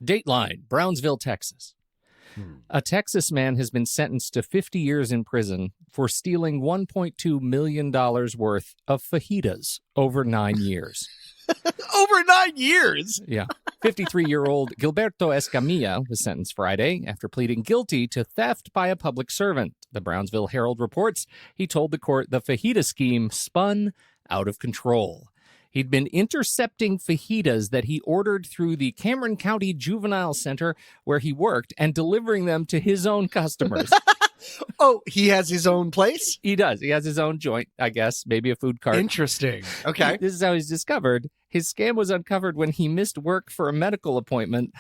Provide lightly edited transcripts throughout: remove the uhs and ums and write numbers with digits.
Dateline, Brownsville, Texas. A Texas man has been sentenced to 50 years in prison for stealing $1.2 million worth of fajitas over 9 years. Over 9 years? Yeah. 53-year-old Gilberto Escamilla was sentenced Friday after pleading guilty to theft by a public servant. The Brownsville Herald reports he told the court the fajita scheme spun out of control. He'd been intercepting fajitas that he ordered through the Cameron County Juvenile Center where he worked and delivering them to his own customers. Oh, he has his own place? He does. He has his own joint, I guess, maybe a food cart. Interesting. Okay. This is how he's discovered. His scam was uncovered when he missed work for a medical appointment.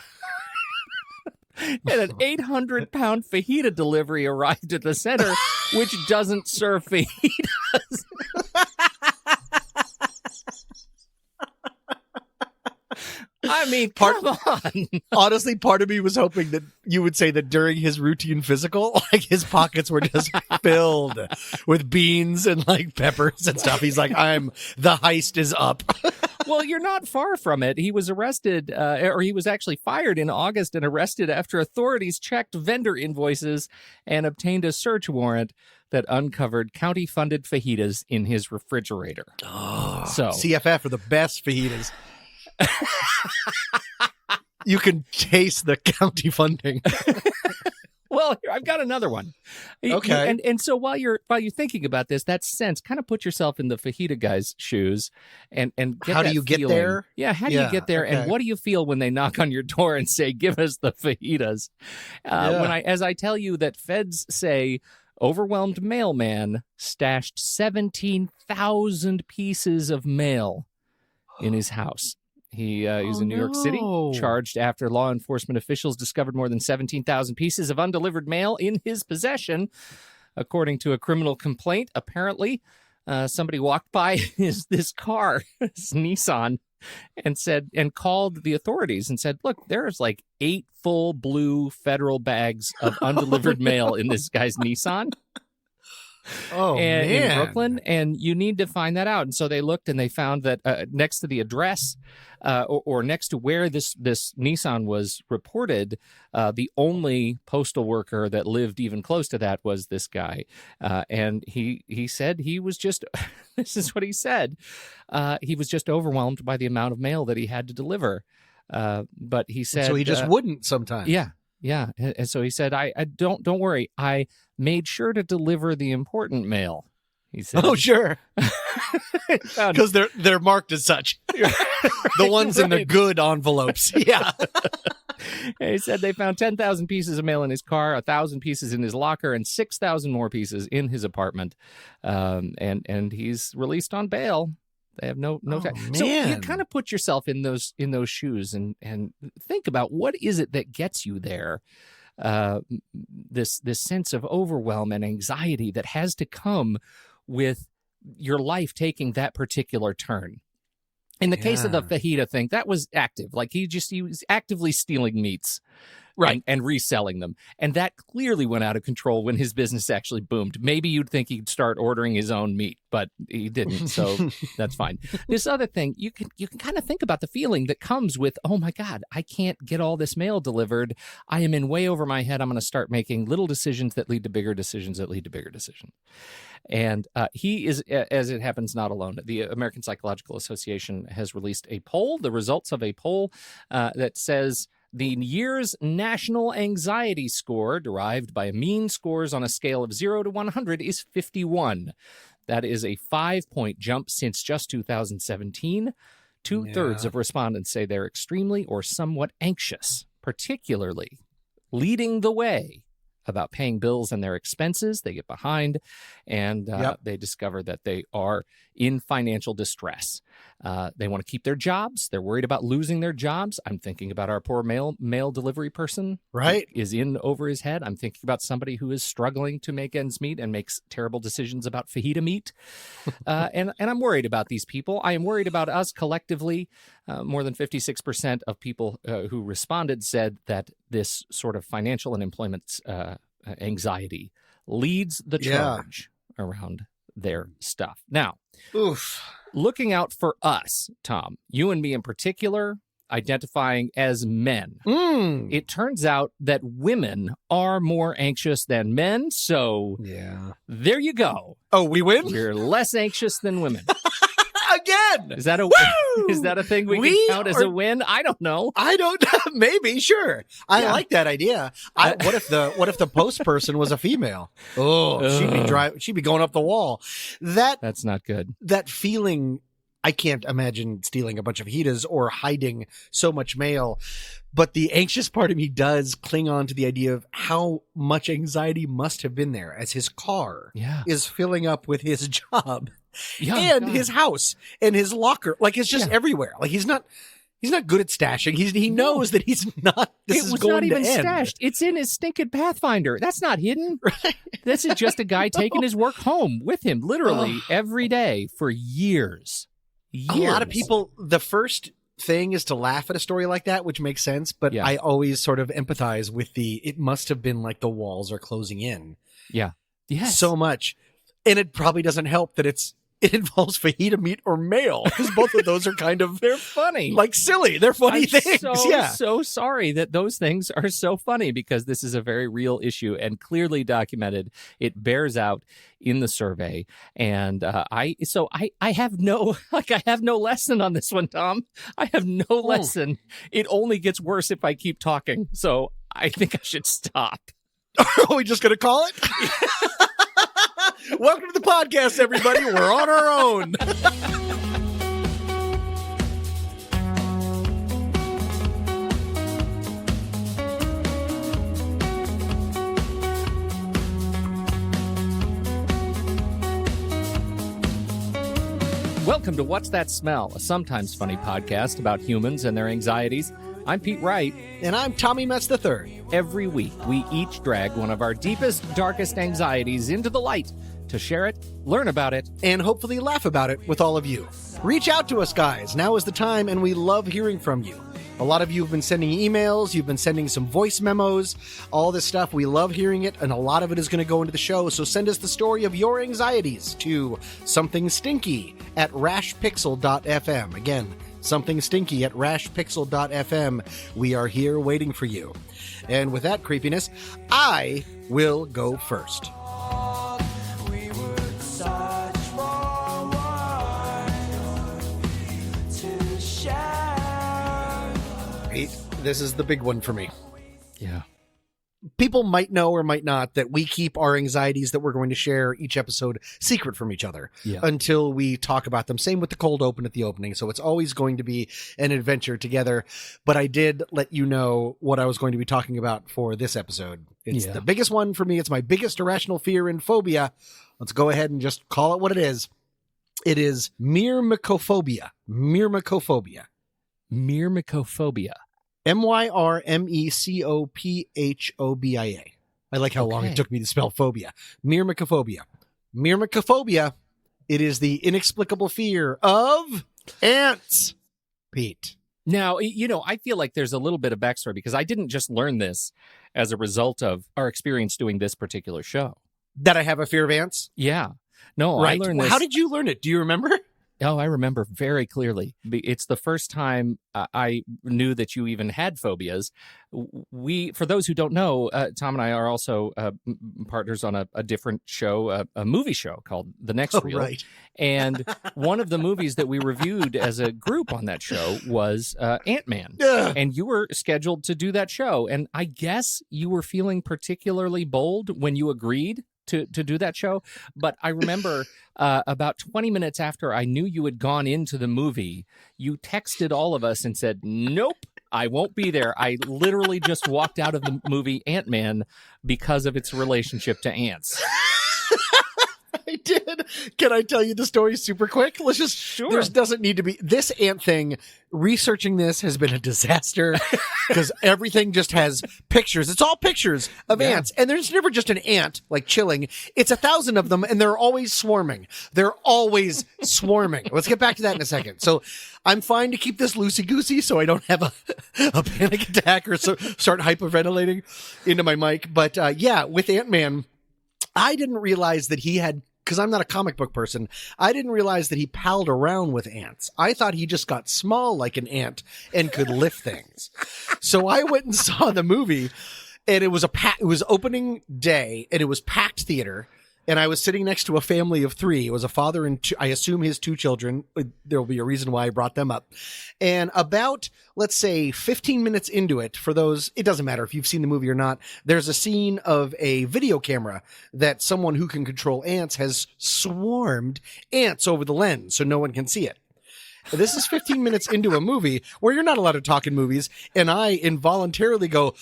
And an 800-pound fajita delivery arrived at the center, which doesn't serve fajitas. I mean, come on. Honestly, part of me was hoping that you would say that during his routine physical, like his pockets were just filled with beans and like peppers and stuff. He's like, the heist is up. Well, you're not far from it. He was arrested, or he was actually fired in August and arrested after authorities checked vendor invoices and obtained a search warrant that uncovered county-funded fajitas in his refrigerator. Oh, so CFF are the best fajitas. You can taste the county funding. Well, here, I've got another one. Okay. And so while you're thinking about this, that sense, kind of put yourself in the fajita guy's shoes and get how that do you feeling. Get there? Yeah, how do you get there? Okay. And what do you feel when they knock on your door and say, "Give us the fajitas"? As I tell you that feds say overwhelmed mailman stashed 17,000 pieces of mail in his house. He was in New York City, charged after law enforcement officials discovered more than 17,000 pieces of undelivered mail in his possession. According to a criminal complaint, apparently, somebody walked by this car, this Nissan, and called the authorities and said, "Look, there's like 8 full blue federal bags of undelivered mail in this guy's Nissan." In Brooklyn, and you need to find that out. And so they looked and they found that next to the address or next to where this Nissan was reported, the only postal worker that lived even close to that was this guy. And he said he was just, this is what he said, he was just overwhelmed by the amount of mail that he had to deliver. But he said... So he just wouldn't sometimes. Yeah. Yeah, and so he said, "I don't worry. I made sure to deliver the important mail." He said, "Oh, sure," because they're marked as such. The ones in the good envelopes. Yeah. He said they found 10,000 pieces of mail in his car, 1,000 pieces in his locker, and 6,000 more pieces in his apartment. And he's released on bail. They have no time. So you kind of put yourself in those shoes and think about what is it that gets you there. This sense of overwhelm and anxiety that has to come with your life taking that particular turn. In the case of the fajita thing, that was active. Like he was actively stealing meats. Right. And reselling them. And that clearly went out of control when his business actually boomed. Maybe you'd think he'd start ordering his own meat, but he didn't. So that's fine. This other thing, you can kind of think about the feeling that comes with, oh my God, I can't get all this mail delivered. I am in way over my head. I'm going to start making little decisions that lead to bigger decisions that lead to bigger decisions. And he is, as it happens, not alone. The American Psychological Association has released a poll, the results of a poll that says the year's national anxiety score, derived by mean scores on a scale of 0 to 100, is 51. That is a 5-point jump since just 2017. Two-thirds of respondents say they're extremely or somewhat anxious, particularly leading the way about paying bills and their expenses. They get behind, and they discover that they are in financial distress. They want to keep their jobs. They're worried about losing their jobs. I'm thinking about our poor mail delivery person, right? Is in over his head. I'm thinking about somebody who is struggling to make ends meet and makes terrible decisions about fajita meat. And I'm worried about these people. I am worried about us collectively. More than 56% of people who responded said that this sort of financial and employment anxiety leads the charge around their stuff. Now, looking out for us, Tom, you and me in particular, identifying as men. Mm. It turns out that women are more anxious than men, so Yeah. there you go. Oh, we win? You're less anxious than women. Again! Is that a thing we can count as a win? I don't know. I don't maybe, sure. I like that idea. What if the post person was a female? Oh, she'd be going up the wall. That's not good. That feeling, I can't imagine stealing a bunch of fajitas or hiding so much mail. But the anxious part of me does cling on to the idea of how much anxiety must have been there as his car is filling up with his job and his house and his locker. Like, it's just everywhere. Like, he's not good at stashing. He knows that he's not. This is going to end. It was not even stashed. It's in his stinking Pathfinder. That's not hidden. Right. This is just a guy taking his work home with him, literally every day for years. A lot of people, the first thing is to laugh at a story like that, which makes sense. But I always sort of empathize with it must have been like the walls are closing in. Yeah. Yes. So much. And it probably doesn't help that it involves fajita meat or mail, because both of those are kind of they're funny, like silly. They're funny things. So sorry that those things are so funny, because this is a very real issue and clearly documented. It bears out in the survey, and I have no lesson on this one, Tom. I have no lesson. It only gets worse if I keep talking. So I think I should stop. Are we just gonna call it? Welcome to the podcast, everybody. We're on our own. Welcome to What's That Smell, a sometimes funny podcast about humans and their anxieties. I'm Pete Wright. And I'm Tommy Metz III. Every week, we each drag one of our deepest, darkest anxieties into the light to share it, learn about it, and hopefully laugh about it with all of you. Reach out to us, guys. Now is the time, and we love hearing from you. A lot of you have been sending emails. You've been sending some voice memos, all this stuff. We love hearing it, and a lot of it is going to go into the show. So send us the story of your anxieties to somethingstinky@rashpixel.fm. Again, somethingstinky@rashpixel.fm. We are here waiting for you. And with that creepiness, I will go first. This is the big one for me. Yeah. People might know or might not that we keep our anxieties that we're going to share each episode secret from each other until we talk about them. Same with the cold open at the opening. So it's always going to be an adventure together. But I did let you know what I was going to be talking about for this episode. It's the biggest one for me. It's my biggest irrational fear and phobia. Let's go ahead and just call it what it is. It is myrmecophobia. Myrmecophobia. Myrmecophobia. Myrmecophobia. I like how long it took me to spell phobia. Myrmecophobia. Myrmecophobia. It is the inexplicable fear of ants. Pete. Now, I feel like there's a little bit of backstory, because I didn't just learn this as a result of our experience doing this particular show. That I have a fear of ants? Yeah. No, right. I learned this. How did you learn it? Do you remember? Oh, I remember very clearly. It's the first time I knew that you even had phobias. For those who don't know, Tom and I are also partners on a different show, a movie show called The Next Reel. Right. And one of the movies that we reviewed as a group on that show was Ant-Man. And you were scheduled to do that show. And I guess you were feeling particularly bold when you agreed to do that show. But I remember about 20 minutes after I knew you had gone into the movie, you texted all of us and said, "Nope, I won't be there." I literally just walked out of the movie Ant-Man because of its relationship to ants. I did. Can I tell you the story super quick? Let's just, sure. There doesn't need to be, this ant thing, researching this has been a disaster because everything just has pictures. It's all pictures of ants. And there's never just an ant like chilling. It's 1,000 of them and they're always swarming. They're always swarming. Let's get back to that in a second. So I'm fine to keep this loosey-goosey so I don't have a panic attack or start hyperventilating into my mic. But with Ant-Man, I didn't realize that he had because I'm not a comic book person, I didn't realize that he palled around with ants. I thought he just got small like an ant and could lift things. So I went and saw the movie, and it was it was opening day, and it was packed theater. And I was sitting next to a family of 3. It was a father and I assume his 2 children. There'll be a reason why I brought them up. And about, let's say, 15 minutes into it, for those, it doesn't matter if you've seen the movie or not, there's a scene of a video camera that someone who can control ants has swarmed ants over the lens so no one can see it. This is 15 minutes into a movie where you're not allowed to talk in movies, and I involuntarily go,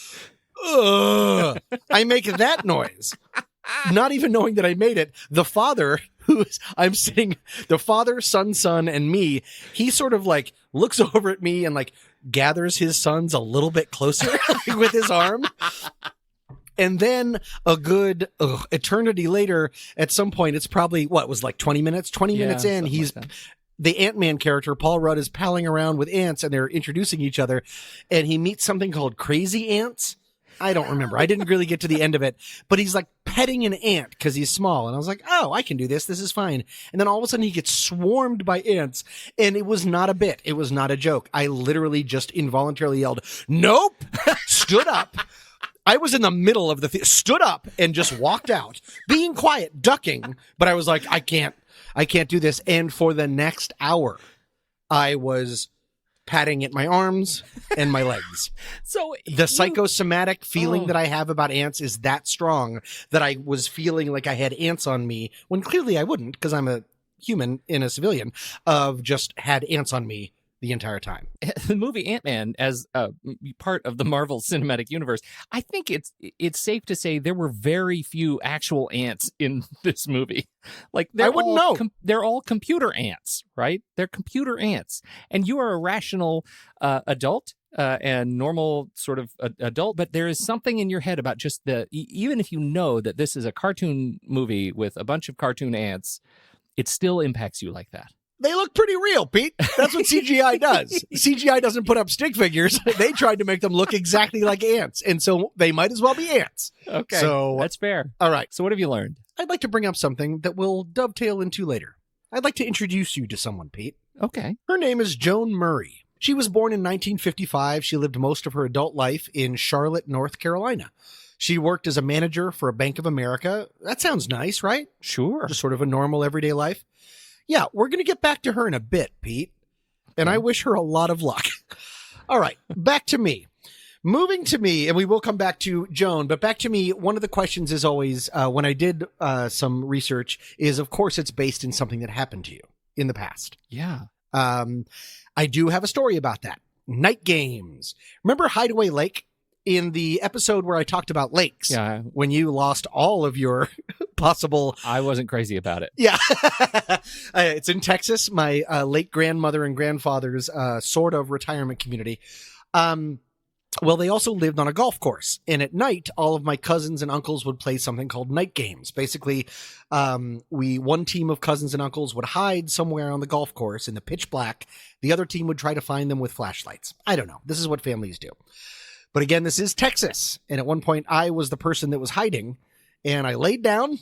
ugh. I make that noise. Not even knowing that I made it. The father, I'm sitting, the father, son, and me, he sort of like looks over at me and like gathers his sons a little bit closer with his arm. And then a good eternity later, at some point, it's probably, what was like 20 minutes? 20 minutes in, he's, like the Ant-Man character, Paul Rudd, is palling around with ants, and they're introducing each other, and he meets something called crazy ants. I don't remember. I didn't really get to the end of it, but he's like petting an ant because he's small. And I was like, oh, I can do this. This is fine. And then all of a sudden he gets swarmed by ants, and it was not a bit. It was not a joke. I literally just involuntarily yelled, nope, stood up. I was in the middle of the stood up and just walked out, being quiet, ducking. But I was like, I can't do this. And for the next hour, I was patting at my arms and my legs. So the psychosomatic feeling that I have about ants is that strong that I was feeling like I had ants on me when clearly I wouldn't, because I'm a human and a civilian, of just had ants on me the entire time. The movie Ant-Man, as part of the Marvel Cinematic Universe, I think it's safe to say there were very few actual ants in this movie. Like, I wouldn't know. They're all computer ants, right? They're computer ants. And you are a rational adult and normal sort of adult, but there is something in your head about just even if you know that this is a cartoon movie with a bunch of cartoon ants, it still impacts you like that. They look pretty real, Pete. That's what CGI does. CGI doesn't put up stick figures. They tried to make them look exactly like ants, and so they might as well be ants. Okay, so that's fair. All right. So what have you learned? I'd like to bring up something that we'll dovetail into later. I'd like to introduce you to someone, Pete. Okay. Her name is Joan Murray. She was born in 1955. She lived most of her adult life in Charlotte, North Carolina. She worked as a manager for a Bank of America. That sounds nice, right? Sure. Just sort of a normal everyday life. Yeah, we're going to get back to her in a bit, Pete. And I wish her a lot of luck. All right, back to me. Moving to me, and we will come back to Joan, but back to me, one of the questions is always, when I did some research, is, of course, it's based in something that happened to you in the past. Yeah. I do have a story about that. Night games. Remember Hideaway Lake? In the episode where I talked about lakes, when you lost all of your possible... I wasn't crazy about it. Yeah. It's in Texas, my late grandmother and grandfather's sort of retirement community. Well, they also lived on a golf course. And at night, all of my cousins and uncles would play something called night games. Basically, one team of cousins and uncles would hide somewhere on the golf course in the pitch black. The other team would try to find them with flashlights. I don't know. This is what families do. But again, this is Texas. And at one point, I was the person that was hiding. And I laid down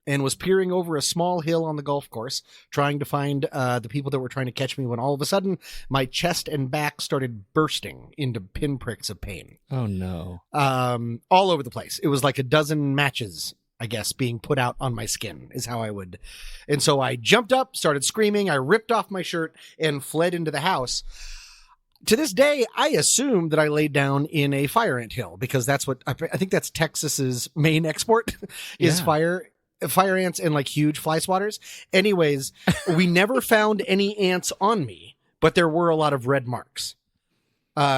and was peering over a small hill on the golf course, trying to find the people that were trying to catch me, when all of a sudden, my chest and back started bursting into pinpricks of pain. Oh, no. All over the place. It was like a dozen matches, I guess, being put out on my skin is how I would. And so I jumped up, started screaming. I ripped off my shirt and fled into the house. To this day, I assume that I laid down in a fire ant hill, because that's what I think that's Texas's main export is fire ants and like huge fly swatters. Anyways, we never found any ants on me, but there were a lot of red marks.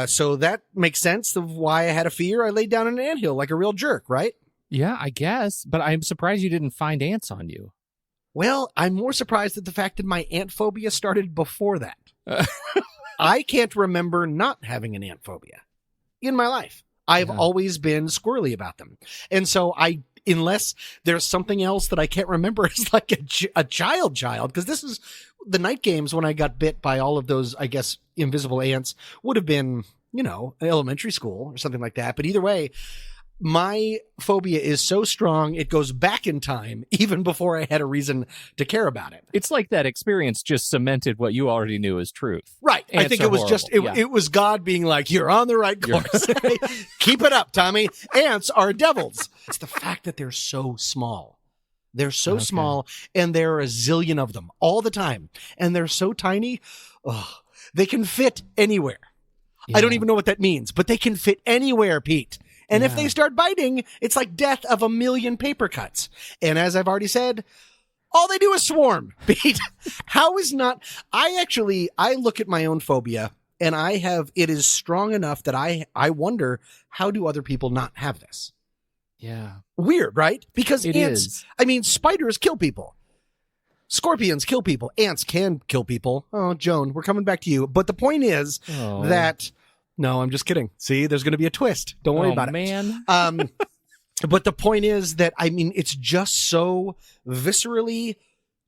So that makes sense of why I had a fear. I laid down in an anthill like a real jerk, right? Yeah, I guess. But I'm surprised you didn't find ants on you. Well, I'm more surprised at the fact that my ant phobia started before that. I can't remember not having an ant phobia in my life. I've always been squirrely about them. And so unless there's something else that I can't remember as like a child, because this is the night games when I got bit by all of those, I guess, invisible ants would have been, elementary school or something like that. But either way, my phobia is so strong it goes back in time even before I had a reason to care about it. It's like that experience just cemented what you already knew as truth. Right. Ants I think are it was horrible. just it was God being like, you're on the right course. Keep it up, Tommy. Ants are devils. It's the fact that they're so small. They're so small, and there are a zillion of them all the time, and they're so tiny. Oh, they can fit anywhere. I don't even know what that means, but they can fit anywhere, Pete. And if they start biting, it's like death of a million paper cuts. And as I've already said, all they do is swarm, Pete. How is not... I look at my own phobia, and it is strong enough that I wonder, how do other people not have this? Yeah. Weird, right? Because it ants, is. I mean, spiders kill people. Scorpions kill people. Ants can kill people. Oh, Joan, we're coming back to you. But the point is that... No, I'm just kidding. See, there's going to be a twist. Don't worry about it. Man. But the point is that, I mean, it's just so viscerally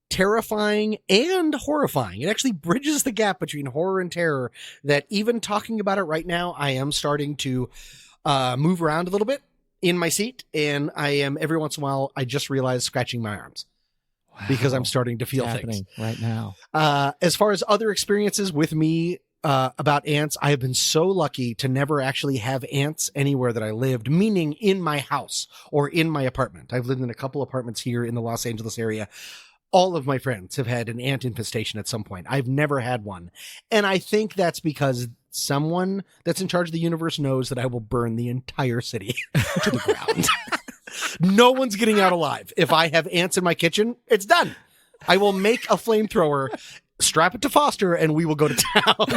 terrifying and horrifying. It actually bridges the gap between horror and terror that even talking about it right now, I am starting to move around a little bit in my seat. And I am, every once in a while, I just realize scratching my arms. Wow. Because I'm starting to feel things right now. As far as other experiences with me, about ants, I have been so lucky to never actually have ants anywhere that I lived, meaning in my house or in my apartment. I've lived in a couple apartments here in the Los Angeles area. All of my friends have had an ant infestation at some point. I've never had one. And I think that's because someone that's in charge of the universe knows that I will burn the entire city to the ground. No one's getting out alive. If I have ants in my kitchen, it's done. I will make a flamethrower, strap it to Foster, and we will go to town.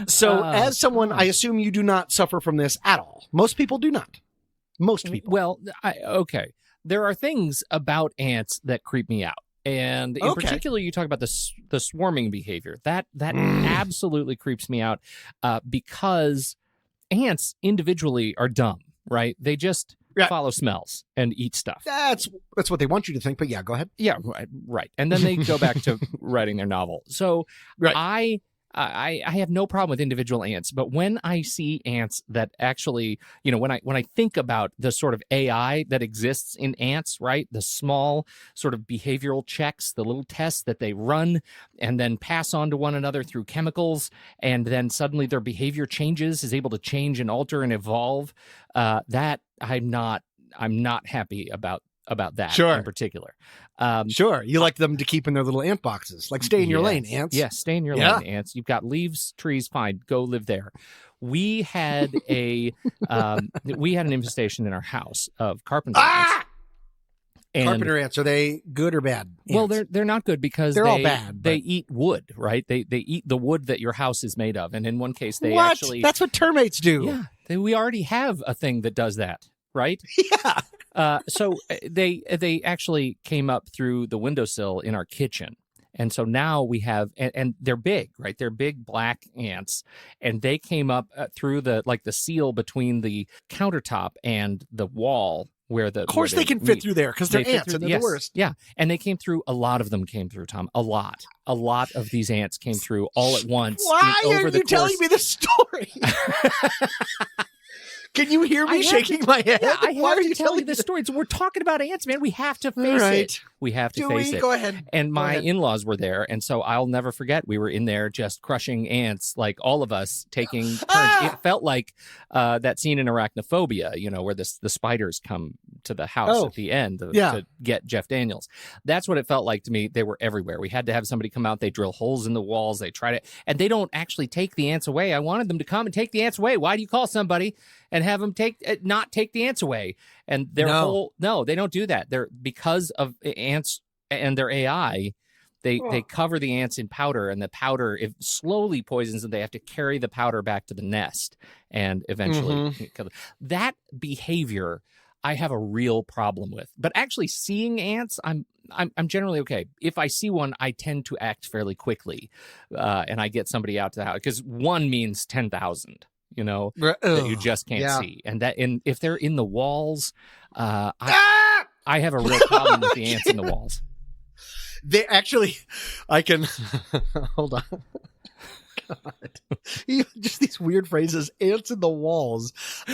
So as someone, I assume you do not suffer from this at all. Most people do not. Most people. Well, okay. There are things about ants that creep me out. And in particular, you talk about the swarming behavior. That absolutely creeps me out because ants individually are dumb, right? They just... follow smells and eat stuff. That's what they want you to think, but yeah, go ahead. Yeah, right. And then they go back to writing their novel. So I have no problem with individual ants, but when I see ants that actually, when I think about the sort of AI that exists in ants, right? The small sort of behavioral checks, the little tests that they run and then pass on to one another through chemicals, and then suddenly their behavior changes, is able to change and alter and evolve. That I'm not happy about that in particular. Sure. You like them to keep in their little ant boxes, like stay in your lane, ants. Yes, stay in your lane, ants. You've got leaves, trees, fine, go live there. We had an infestation in our house of carpenter ants. And carpenter ants, are they good or bad? Ants? Well, they're not good because they're all bad. They eat wood, right? They eat the wood that your house is made of, and in one case, they actually that's what termites do. Yeah, we already have a thing that does that, right? Yeah. So they actually came up through the windowsill in our kitchen. And so now we have, and they're big, right? They're big black ants, and they came up through the seal between the countertop and the wall where the. Of course, they can fit through there because they're ants and they're the worst. Yeah, and they came through. A lot of them came through, Tom. A lot of these ants came through all at once. Why are you telling me this story? Can you hear me shaking my head? Yeah, Why are you telling me this story? So we're talking about ants, man. We have to face it. We have to face it. Go ahead. And my in-laws were there, and so I'll never forget. We were in there just crushing ants, like all of us taking turns. It felt like that scene in Arachnophobia, where the spiders come to the house at the end to get Jeff Daniels. That's what it felt like to me. They were everywhere. We had to have somebody come out. They drill holes in the walls. They tried it, and they don't actually take the ants away. I wanted them to come and take the ants away. Why do you call somebody and have them not take the ants away? And their no, they don't do that. They're because of ants and their AI. They cover the ants in powder, and the powder it slowly poisons them. They have to carry the powder back to the nest, and eventually that behavior I have a real problem with. But actually, seeing ants, I'm generally okay. If I see one, I tend to act fairly quickly, and I get somebody out to the house because one means 10,000. That you just can't see, and if they're in the walls, I have a real problem with the ants in the walls. They actually, I can hold on. Just these weird phrases. Ants in the walls.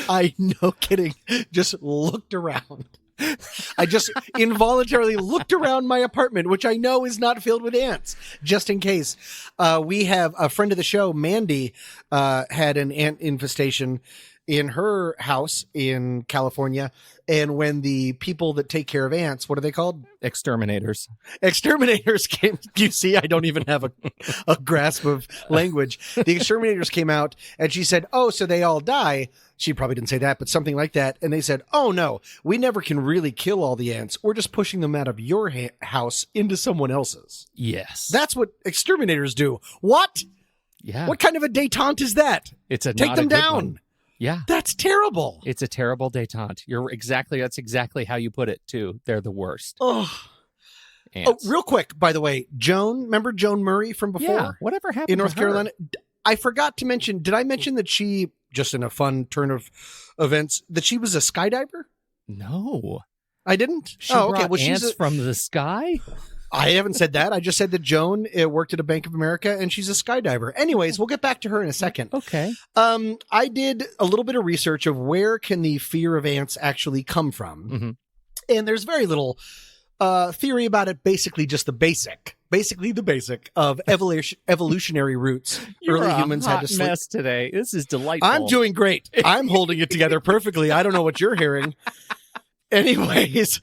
I, no kidding, just looked around. I just involuntarily looked around my apartment, which I know is not filled with ants, just in case. We have a friend of the show, Mandy, had an ant infestation in her house in California. And when the people that take care of ants, what are they called? Exterminators. Exterminators came. You see, I don't even have a grasp of language. The exterminators came out and she said, oh, so they all die. She probably didn't say that, but something like that. And they said, oh, no, we never can really kill all the ants. We're just pushing them out of your house into someone else's. Yes. That's what exterminators do. What? Yeah. What kind of a détente is that? It's a Take not them a good down. one. Yeah. That's terrible. It's a terrible détente. That's exactly how you put it, too. They're the worst. Oh, Ants. real quick, by the way, Joan, remember Joan Murray from before? Yeah. Whatever happened in North to her? Carolina? I forgot to mention, did I mention that she, just in a fun turn of events, that she was a skydiver? No. I didn't? She brought Well, ants from the sky? I haven't said that. I just said that Joan worked at a Bank of America and she's a skydiver. Anyways, we'll get back to her in a second. Okay. I did a little bit of research of where can the fear of ants actually come from. Mm-hmm. And there's very little theory about it. Basically just the basic of evolutionary roots. You're Early humans had to sleep. mess today. This is delightful. I'm doing great. I'm holding it together perfectly. I don't know what you're hearing. Anyways,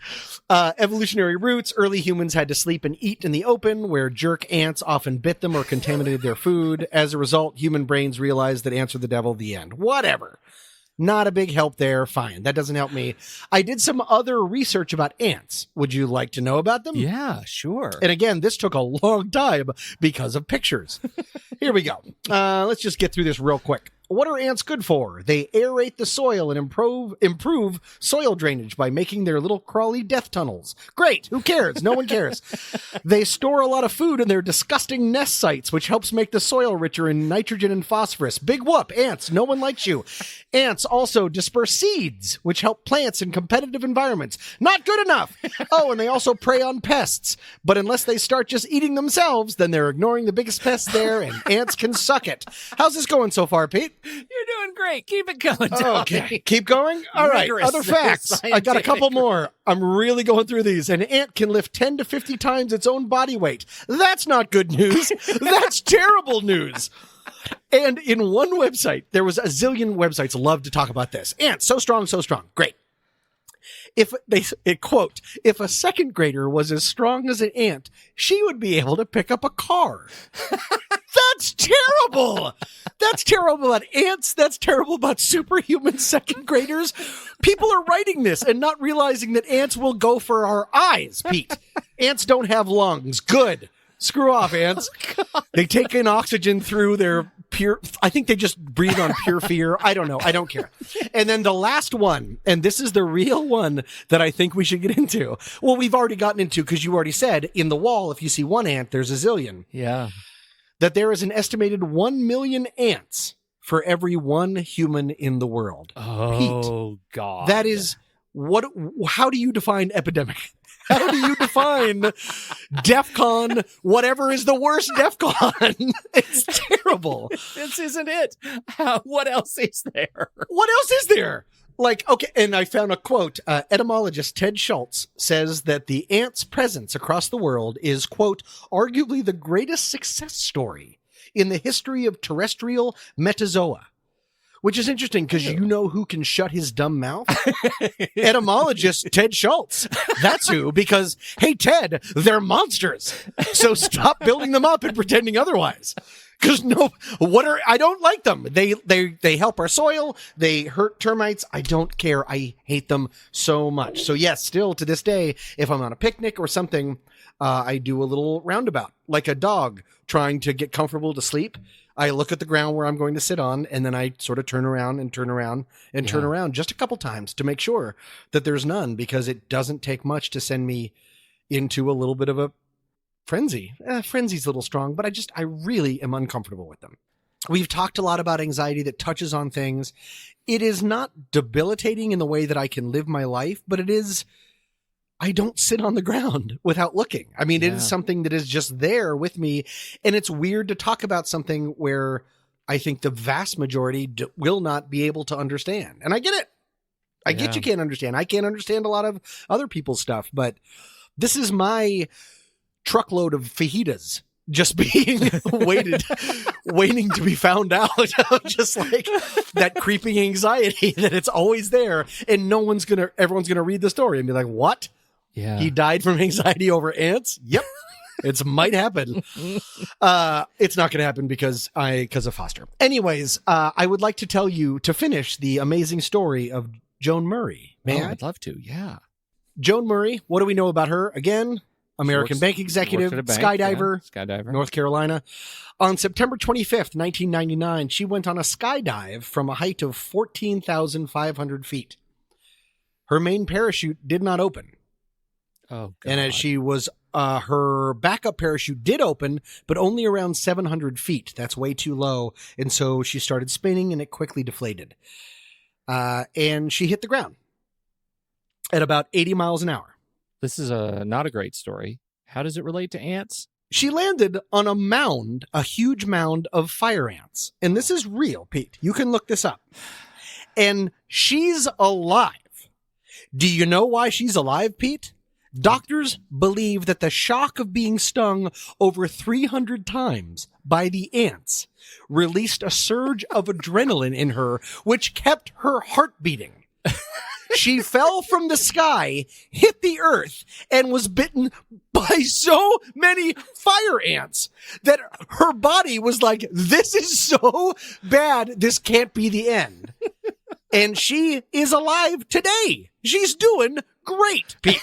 evolutionary roots. Early humans had to sleep and eat in the open, where jerk ants often bit them or contaminated their food. As a result, human brains realized that ants are the devil. The end. Whatever. Not a big help there. Fine. That doesn't help me. I did some other research about ants. Would you like to know about them? Yeah, sure. And again, this took a long time because of pictures. Here we go. Let's just get through this real quick. What are ants good for? They aerate the soil and improve soil drainage by making their little crawly death tunnels. Great. Who cares? No one cares. They store a lot of food in their disgusting nest sites, which helps make the soil richer in nitrogen and phosphorus. Big whoop. Ants. No one likes you. Ants also disperse seeds, which help plants in competitive environments. Not good enough. Oh, and they also prey on pests. But unless they start just eating themselves, then they're ignoring the biggest pest there, and ants can suck it. How's this going so far, Pete? You're doing great. Keep it going, Tony. Okay. Keep going? All right. Rigorous, Other facts. I got a couple more. I'm really going through these. An ant can lift 10 to 50 times its own body weight. That's not good news. That's terrible news. And in one website, there was a zillion websites love to talk about this. Ants, so strong, so strong. Great. Quote, if a second grader was as strong as an ant, she would be able to pick up a car. That's terrible. That's terrible about ants. That's terrible about superhuman second graders. People are writing this and not realizing that ants will go for our eyes, Pete. Ants don't have lungs. Good. Screw off, ants. Oh, they take in oxygen through their I think they just breathe on pure fear. I don't know. I don't care. And then the last one, and this is the real one that I think we should get into. Well, we've already gotten into, because you already said, in the wall, if you see one ant, there's a zillion. Yeah. That there is an estimated 1 million ants for every one human in the world. Oh, Pete, God. that is how do you define epidemic? How do you define DEFCON, whatever is the worst DEFCON? It's terrible. This isn't it. What else is there? What else is there? Like, okay, and I found a quote. Etymologist Ted Schultz says that the ant's presence across the world is, quote, arguably the greatest success story in the history of terrestrial metazoa. Which is interesting, because you know who can shut his dumb mouth? Etymologist Ted Schultz. That's who, because, hey, Ted, they're monsters. So stop building them up and pretending otherwise. Because I don't like them. They help our soil. They hurt termites. I don't care. I hate them so much. So yes, still to this day, if I'm on a picnic or something, I do a little roundabout, like a dog trying to get comfortable to sleep. I look at the ground where I'm going to sit on, and then I sort of turn around just a couple times to make sure that there's none, because it doesn't take much to send me into a little bit of a frenzy. Frenzy's a little strong, but I really am uncomfortable with them. We've talked a lot about anxiety that touches on things. It is not debilitating in the way that I can live my life, but it is, I don't sit on the ground without looking. I mean, it is Yeah. something that is just there with me. And it's weird to talk about something where I think the vast majority will not be able to understand. And I get it. I get Yeah. you can't understand. I can't understand a lot of other people's stuff, but this is my truckload of fajitas just being waiting to be found out. Just like that creeping anxiety that it's always there, and everyone's gonna read the story and be like, what? Yeah. He died from anxiety over ants? Yep. It might happen. It's not going to happen because of Foster. Anyways, I would like to tell you to finish the amazing story of Joan Murray. May I? I'd love to. Yeah. Joan Murray, what do we know about her? Again, American bank executive, works at a bank, skydiver, yeah. Skydiver. North Carolina. On September 25th, 1999, she went on a skydive from a height of 14,500 feet. Her main parachute did not open. Oh, God. And as she was, her backup parachute did open, but only around 700 feet. That's way too low. And so she started spinning and it quickly deflated. And she hit the ground at about 80 miles an hour. This is not a great story. How does it relate to ants? She landed on a mound, a huge mound of fire ants. And this is real, Pete. You can look this up. And she's alive. Do you know why she's alive, Pete? Doctors believe that the shock of being stung over 300 times by the ants released a surge of adrenaline in her, which kept her heart beating. She fell from the sky, hit the earth, and was bitten by so many fire ants that her body was like, this is so bad, this can't be the end. And she is alive today. She's doing great, Pete.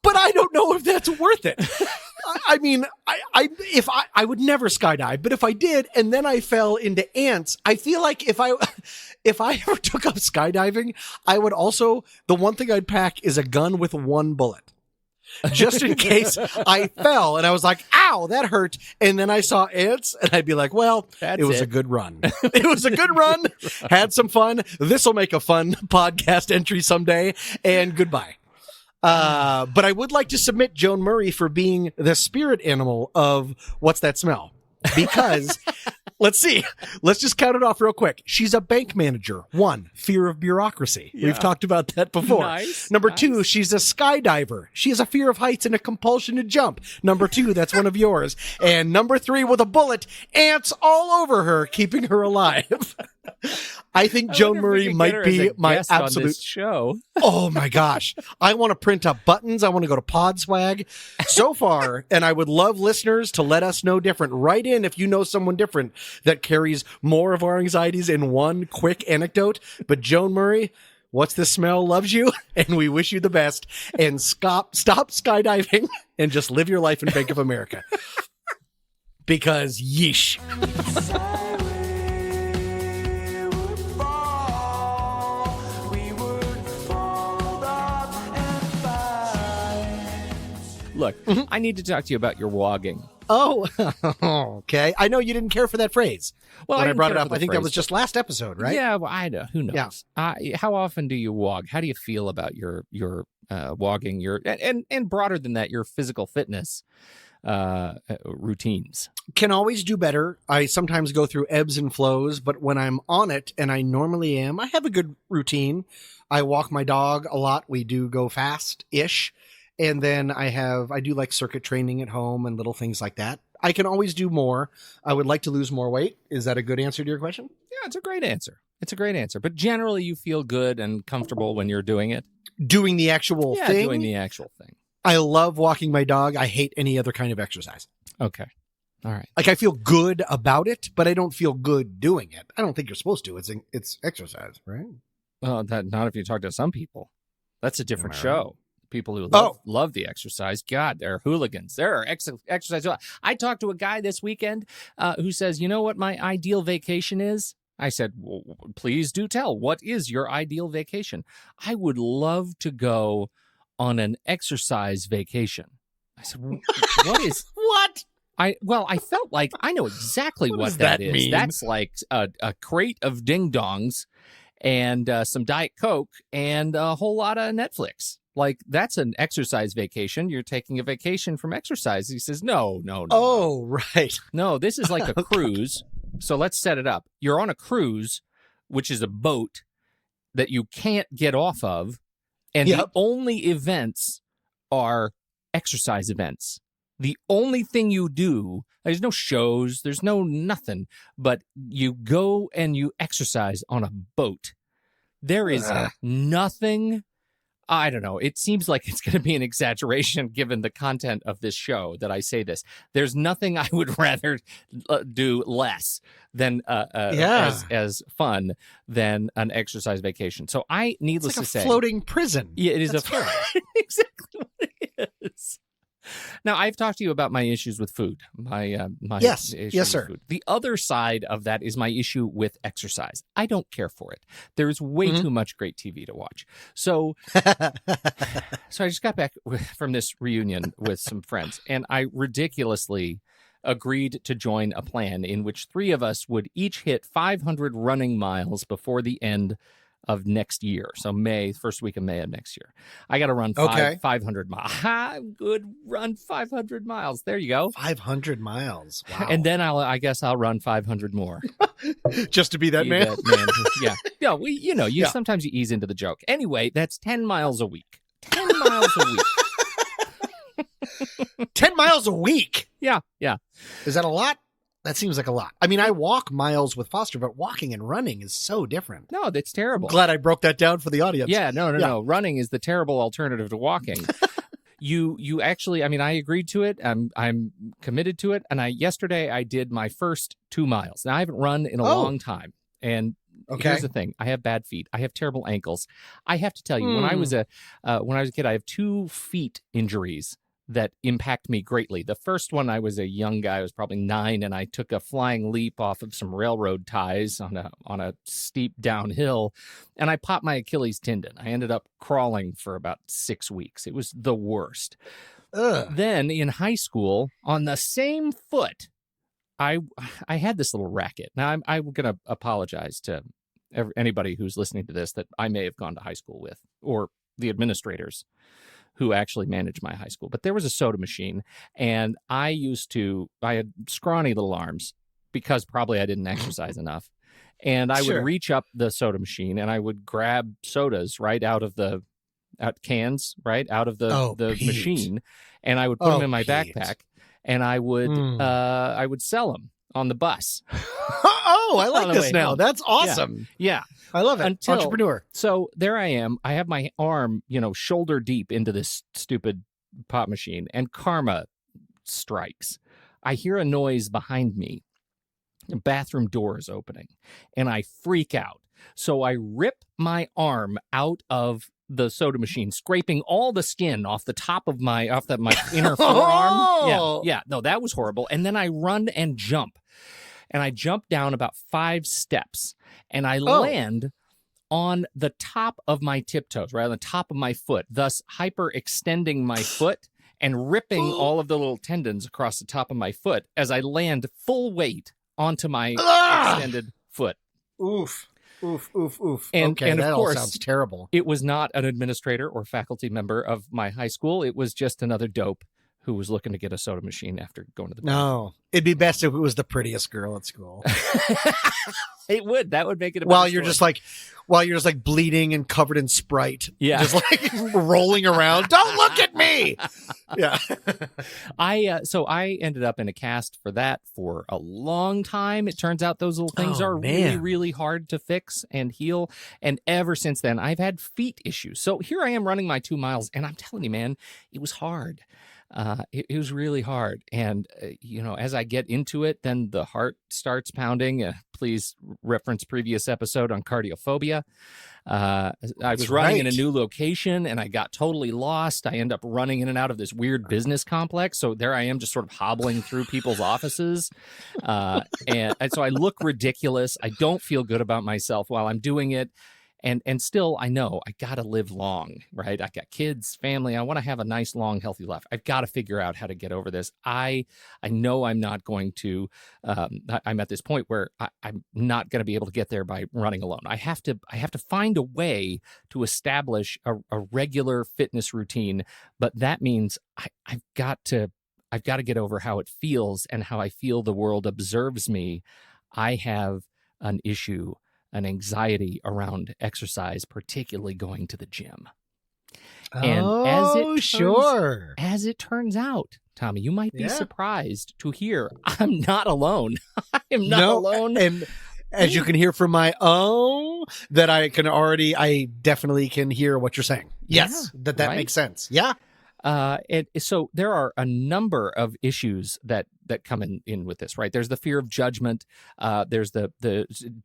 But I don't know if that's worth it. I mean, I would never skydive, but if I did and then I fell into ants, I feel like if I ever took up skydiving, I would also, the one thing I'd pack is a gun with one bullet. Just in case I fell and I was like, ow, that hurt. And then I saw ants and I'd be like, well, it was a good run. It was a good run. Had some fun. This will make a fun podcast entry someday, and goodbye. But I would like to submit Joan Murray for being the spirit animal of What's That Smell? Because let's see. Let's just count it off real quick. She's a bank manager. 1, fear of bureaucracy. Yeah. We've talked about that before. Nice, Number nice. 2, she's a skydiver. She has a fear of heights and a compulsion to jump. Number 2, that's one of yours. And number 3, with a bullet, ants all over her, keeping her alive. I think Joan Murray might be my absolute show. Oh my gosh. I want to print up buttons. I want to go to Podswag so far. And I would love listeners to let us know different. Write in if you know someone different that carries more of our anxieties in one quick anecdote. But Joan Murray, What's This Smell loves you. And we wish you the best. And stop skydiving and just live your life in Bank of America. Because yeesh. Look, I need to talk to you about your wogging. Oh, okay. I know you didn't care for that phrase. Well, When I didn't brought care it for up, the I think that phrase, was just last episode, right? Yeah, well, I know. Who knows? Yeah. How often do you wog? How do you feel about your wogging? And broader than that, your physical fitness routines. Can always do better. I sometimes go through ebbs and flows, but when I'm on it, and I normally am, I have a good routine. I walk my dog a lot. We do go fast-ish. And then I do like circuit training at home and little things like that. I can always do more. I would like to lose more weight. Is that a good answer to your question? Yeah, it's a great answer. It's a great answer. But generally, you feel good and comfortable when you're doing it. Doing the actual thing? Doing the actual thing. I love walking my dog. I hate any other kind of exercise. Okay. All right. Like, I feel good about it, but I don't feel good doing it. I don't think you're supposed to. It's exercise, right? Well, not if you talk to some people. That's a different Am I show. right? People who Oh. love the exercise. God, they're hooligans. There are exercise. I talked to a guy this weekend who says, you know what my ideal vacation is? I said, well, please do tell. What is your ideal vacation? I would love to go on an exercise vacation. I said, what is... What? I felt like I know exactly what does that that is. mean? That's like a crate of ding dongs and some Diet Coke and a whole lot of Netflix. Like, that's an exercise vacation. You're taking a vacation from exercise. He says, no. Oh, right. No, this is like a cruise. So let's set it up. You're on a cruise, which is a boat that you can't get off of. And the only events are exercise events. The only thing you do, there's no shows, there's no nothing, but you go and you exercise on a boat. There is nothing. I don't know. It seems like it's going to be an exaggeration given the content of this show that I say this. There's nothing I would rather do less than as fun than an exercise vacation. So needless to say, floating prison. Yeah, it is exactly what it is. Now, I've talked to you about my issues with food. Yes, issues sir. with food. The other side of that is my issue with exercise. I don't care for it. There is way too much great TV to watch. So I just got back from this reunion with some friends, and I ridiculously agreed to join a plan in which 3 of us would each hit 500 running miles before the end of next year. So first week of May of next year. I got to run 500 miles. Good, run 500 miles. There you go. 500 miles. Wow. And then I guess I'll run 500 more. Just to be that man. Yeah. Yeah, sometimes you ease into the joke. Anyway, that's 10 miles a week. 10 miles a week. 10 miles a week? Yeah, yeah. Is that a lot? That seems like a lot. I mean, I walk miles with Foster, but walking and running is so different. No, that's terrible. Glad I broke that down for the audience. Yeah, no. Running is the terrible alternative to walking. You actually, I mean, I agreed to it. I'm committed to it. And yesterday I did my first 2 miles. Now, I haven't run in a long time. And here's the thing. I have bad feet. I have terrible ankles. I have to tell you, when I was a kid, I have 2 feet injuries that impact me greatly. The first one, I was a young guy. I was probably 9, and I took a flying leap off of some railroad ties on a steep downhill, and I popped my Achilles tendon. I ended up crawling for about 6 weeks. It was the worst. Then in high school, on the same foot, I had this little racket. Now, I'm going to apologize to anybody who's listening to this that I may have gone to high school with, or the administrators who actually managed my high school. But there was a soda machine, and I had scrawny little arms because probably I didn't exercise enough. And I would reach up the soda machine, and I would grab sodas right out of the cans, right out of the machine, and I would put them in my backpack, and I would sell them on the bus. Oh, I like this now. Home. That's awesome. Yeah. I love it. Entrepreneur. So there I am. I have my arm, shoulder deep into this stupid pop machine, and karma strikes. I hear a noise behind me. The bathroom door is opening, and I freak out. So I rip my arm out of the soda machine, scraping all the skin off the top of my inner forearm. Yeah. No, that was horrible. And then I run and jump. And I jump down about 5 steps, and I land on the top of my tiptoes, right on the top of my foot, thus hyperextending my foot and ripping all of the little tendons across the top of my foot as I land full weight onto my extended foot. Oof. And, and that of course, all sounds terrible. It was not an administrator or faculty member of my high school. It was just another dope who was looking to get a soda machine after going to the bathroom. No, it'd be best if it was the prettiest girl at school. It would. That would make it a while you're just like bleeding and covered in Sprite. Yeah. Just like rolling around. Don't look at me. Yeah. So I ended up in a cast for that for a long time. It turns out those little things are really, really hard to fix and heal. And ever since then, I've had feet issues. So here I am running my 2 miles, and I'm telling you, man, it was hard. It was really hard. And, as I get into it, then the heart starts pounding. Please reference previous episode on cardiophobia. I was running in a new location, and I got totally lost. I end up running in and out of this weird business complex. So there I am, just sort of hobbling through people's offices. And so I look ridiculous. I don't feel good about myself while I'm doing it. And still, I know I got to live long, right? I got kids, family. I want to have a nice, long, healthy life. I've got to figure out how to get over this. I know I'm not going to. I'm at this point where I'm not going to be able to get there by running alone. I have to find a way to establish a regular fitness routine. But that means I've got to get over how it feels and how I feel the world observes me. I have an issue, an anxiety around exercise, particularly going to the gym. And as it turns out, Tommy, you might be surprised to hear I'm not alone. I am not alone. And as you can hear from my that I definitely can hear what you're saying. Yes, that right? Makes sense. Yeah. And so there are a number of issues that come in with this, right? There's the fear of judgment. There's the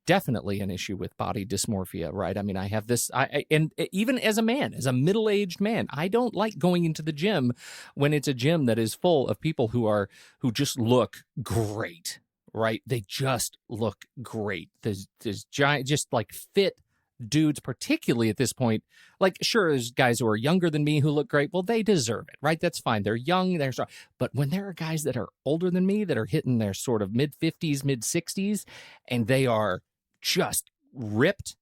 definitely an issue with body dysmorphia, right? I mean, I have this, and even as a man, as a middle-aged man, I don't like going into the gym when it's a gym that is full of people who just look great, right? They just look great. There's giant, just like fit dudes, particularly at this point. Like, sure, there's guys who are younger than me who look great. Well, they deserve it, right? That's fine. They're young, they're strong. But when there are guys that are older than me that are hitting their sort of mid-50s, mid-60s, and they are just ripped,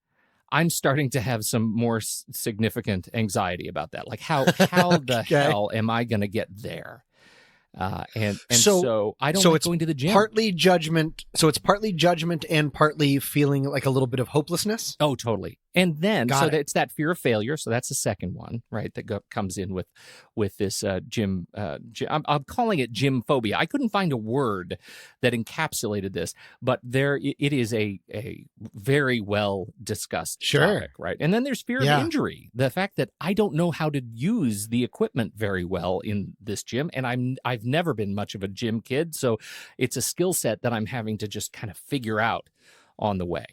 I'm starting to have some more significant anxiety about that. Like, how the hell am I going to get there? And so I don't like going to the gym. Partly judgment. So it's partly judgment and partly feeling like a little bit of hopelessness. Oh, totally. And then it's that fear of failure. So that's the second one, right? That comes in with this gym. I'm calling it gym phobia. I couldn't find a word that encapsulated this, but it is a very well discussed topic, right? And then there's fear of injury. The fact that I don't know how to use the equipment very well in this gym, and I've never been much of a gym kid, so it's a skill set that I'm having to just kind of figure out on the way.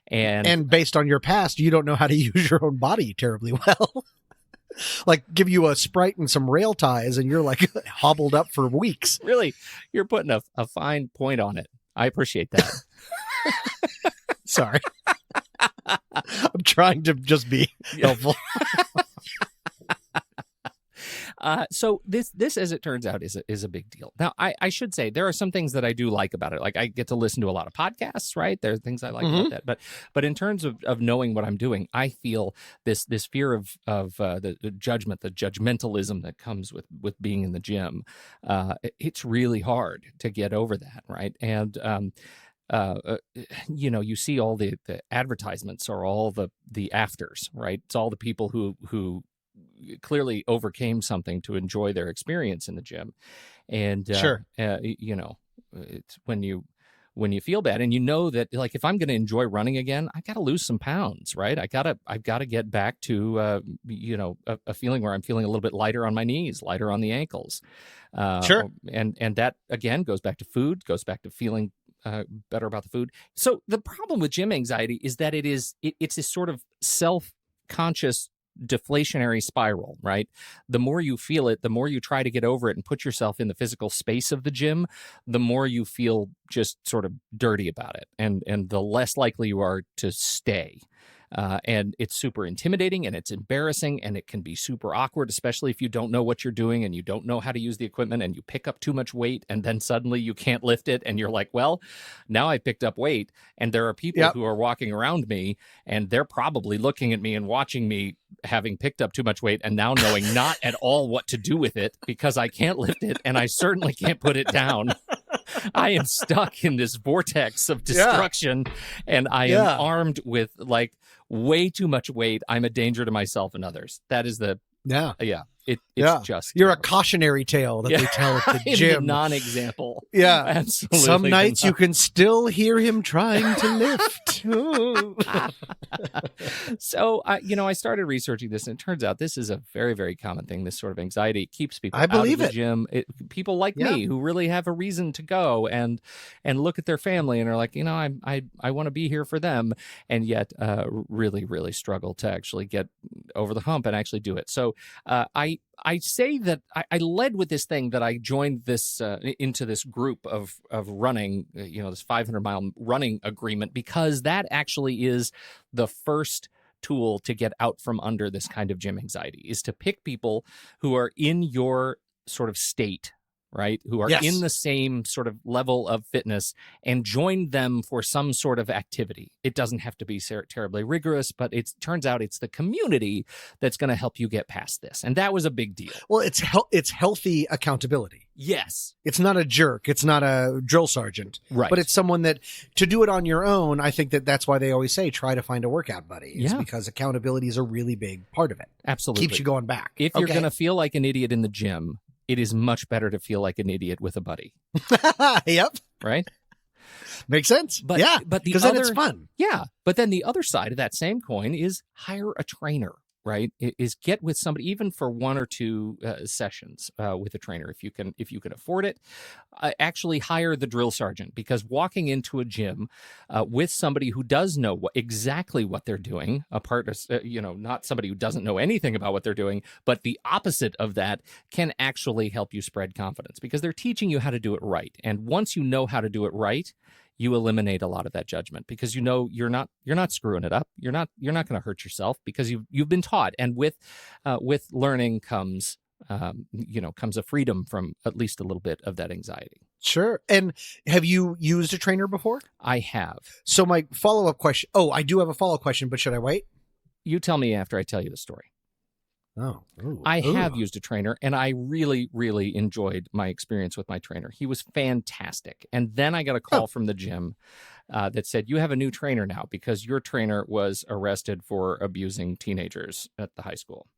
And based on your past, you don't know how to use your own body terribly well. Like, give you a Sprite and some rail ties and you're like hobbled up for weeks. Really? You're putting a fine point on it. I appreciate that. Sorry. I'm trying to just be helpful. So this, as it turns out, is a big deal. Now, I should say there are some things that I do like about it. Like, I get to listen to a lot of podcasts, right? There are things I like about that. But in terms of knowing what I'm doing, I feel this fear of the judgment, the judgmentalism that comes with being in the gym. It's really hard to get over that, right? And you see all the advertisements or all the afters, right? It's all the people who clearly overcame something to enjoy their experience in the gym. And it's when you feel bad and you know that, like, if I'm going to enjoy running again, I got to lose some pounds, right? I've got to get back to a feeling where I'm feeling a little bit lighter on my knees, lighter on the ankles. And that again goes back to food, goes back to feeling better about the food. So the problem with gym anxiety is that it's this sort of self-conscious deflationary spiral, right? The more you feel it, the more you try to get over it and put yourself in the physical space of the gym, the more you feel just sort of dirty about it, and the less likely you are to stay. And it's super intimidating and it's embarrassing and it can be super awkward, especially if you don't know what you're doing and you don't know how to use the equipment and you pick up too much weight and then suddenly you can't lift it and you're like, well, now I picked up weight and there are people who are walking around me and they're probably looking at me and watching me having picked up too much weight and now knowing not at all what to do with it because I can't lift it and I certainly can't put it down. I am stuck in this vortex of destruction and I am armed with like way too much weight. I'm a danger to myself and others. That is it's just you're a cautionary tale that they tell at the gym. The non-example. Yeah, absolutely. Some nights you can still hear him trying to lift. So I started researching this, and it turns out this is a very, very common thing. This sort of anxiety keeps people out of the gym. People like me who really have a reason to go and look at their family and are like, I want to be here for them, and yet really, really struggle to actually get over the hump and actually do it. So I say that I led with this thing that I joined this into this group of running, this 500-mile running agreement, because that actually is the first tool to get out from under this kind of gym anxiety is to pick people who are in your sort of state, right? Who are Yes. in the same sort of level of fitness, and join them for some sort of activity. It doesn't have to be terribly rigorous, but it turns out it's the community that's going to help you get past this. And that was a big deal. Well, it's healthy accountability. Yes. It's not a jerk. It's not a drill sergeant. Right. But it's someone that, to do it on your own, I think that's why they always say, try to find a workout buddy. It's because accountability is a really big part of it. Absolutely. Keeps you going back. If you're going to feel like an idiot in the gym, it is much better to feel like an idiot with a buddy. Yep. Right? Makes sense. But the because other, then it's fun. Yeah. But then the other side of that same coin is hire a trainer, right? Is get with somebody, even for 1 or 2 sessions with a trainer, if you can afford it. Actually hire the drill sergeant, because walking into a gym with somebody who does know exactly what they're doing, not somebody who doesn't know anything about what they're doing, but the opposite of that, can actually help you spread confidence, because they're teaching you how to do it right. And once you know how to do it right, you eliminate a lot of that judgment, because you're not screwing it up. You're not going to hurt yourself, because you've been taught. And with learning comes a freedom from at least a little bit of that anxiety. Sure. And have you used a trainer before? I have. So my follow-up question. Oh, I do have a follow-up question, but should I wait? You tell me after I tell you the story. Oh, I have used a trainer, and I really, really enjoyed my experience with my trainer. He was fantastic. And then I got a call from the gym that said, you have a new trainer now, because your trainer was arrested for abusing teenagers at the high school.